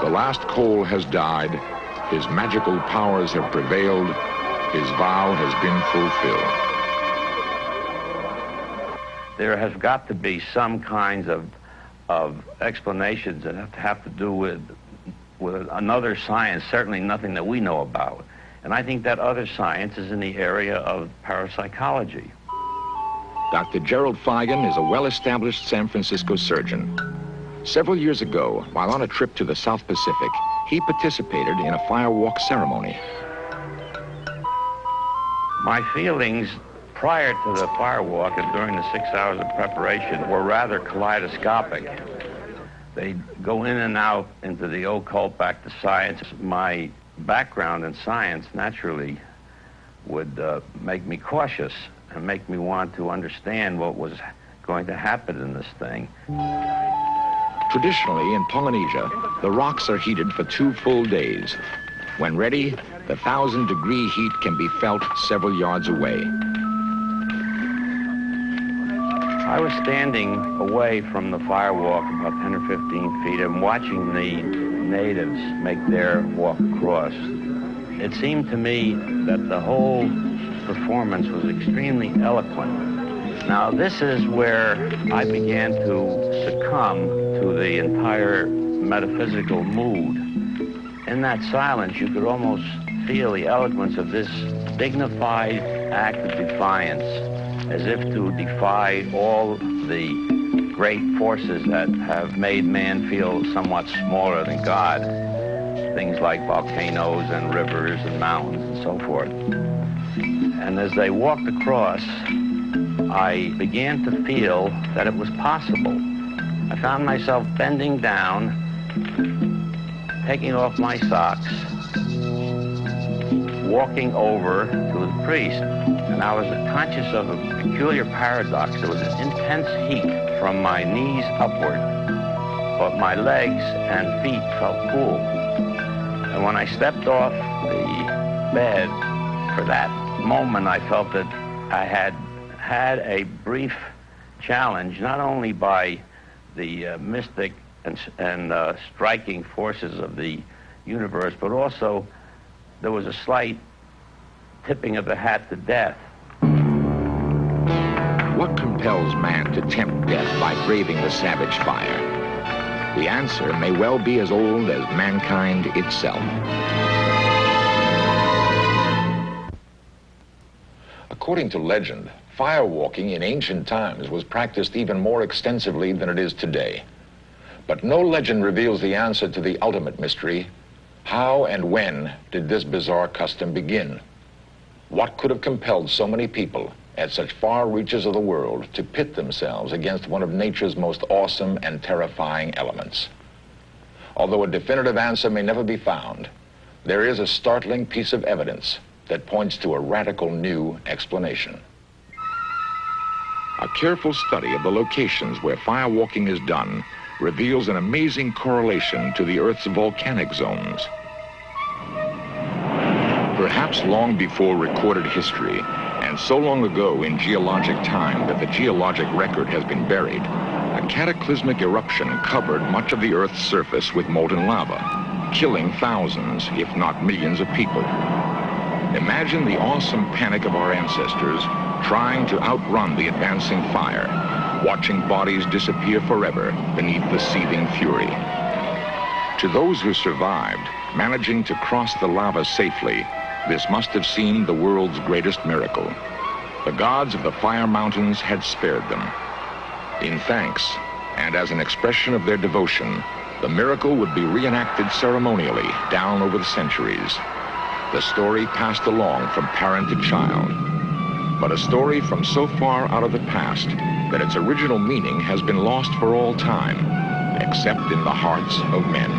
The last coal has died, his magical powers have prevailed, his vow has been fulfilled. There has got to be some kinds of explanations that have to do with another science, certainly nothing that we know about. And I think that other science is in the area of parapsychology. Dr. Gerald Feigen is a well-established San Francisco surgeon. Several years ago, while on a trip to the South Pacific, he participated in a firewalk ceremony. My feelings prior to the firewalk and during the 6 hours of preparation were rather kaleidoscopic. They go in and out into the occult, back to science. My background in science naturally would make me cautious and make me want to understand what was going to happen in this thing. Traditionally, in Polynesia, the rocks are heated for 2 full days. When ready, the 1,000-degree heat can be felt several yards away. I was standing away from the firewalk about 10 or 15 feet and watching the natives make their walk across. It seemed to me that the whole performance was extremely eloquent. Now, this is where I began to succumb to the entire metaphysical mood. In that silence, you could almost feel the eloquence of this dignified act of defiance, as if to defy all the great forces that have made man feel somewhat smaller than God. Things like volcanoes and rivers and mountains and so forth. And as they walked across, I began to feel that it was possible. I found myself bending down, taking off my socks, walking over to the priest, and I was conscious of a peculiar paradox. There was an intense heat from my knees upward, but my legs and feet felt cool. And when I stepped off the bed, for that moment I felt that I had a brief challenge, not only by the mystic and striking forces of the universe, but also there was a slight tipping of the hat to death. What compels man to tempt death by braving the savage fire? The answer may well be as old as mankind itself. According to legend, firewalking in ancient times was practiced even more extensively than it is today. But no legend reveals the answer to the ultimate mystery. How and when did this bizarre custom begin? What could have compelled so many people at such far reaches of the world to pit themselves against one of nature's most awesome and terrifying elements? Although a definitive answer may never be found, there is a startling piece of evidence that points to a radical new explanation. A careful study of the locations where firewalking is done reveals an amazing correlation to the Earth's volcanic zones. Perhaps long before recorded history, and so long ago in geologic time that the geologic record has been buried, a cataclysmic eruption covered much of the Earth's surface with molten lava, killing thousands, if not millions of people. Imagine the awesome panic of our ancestors trying to outrun the advancing fire, watching bodies disappear forever beneath the seething fury. To those who survived, managing to cross the lava safely, this must have seemed the world's greatest miracle. The gods of the fire mountains had spared them. In thanks, and as an expression of their devotion, the miracle would be reenacted ceremonially down over the centuries. The story passed along from parent to child, but a story from so far out of the past that its original meaning has been lost for all time, except in the hearts of men.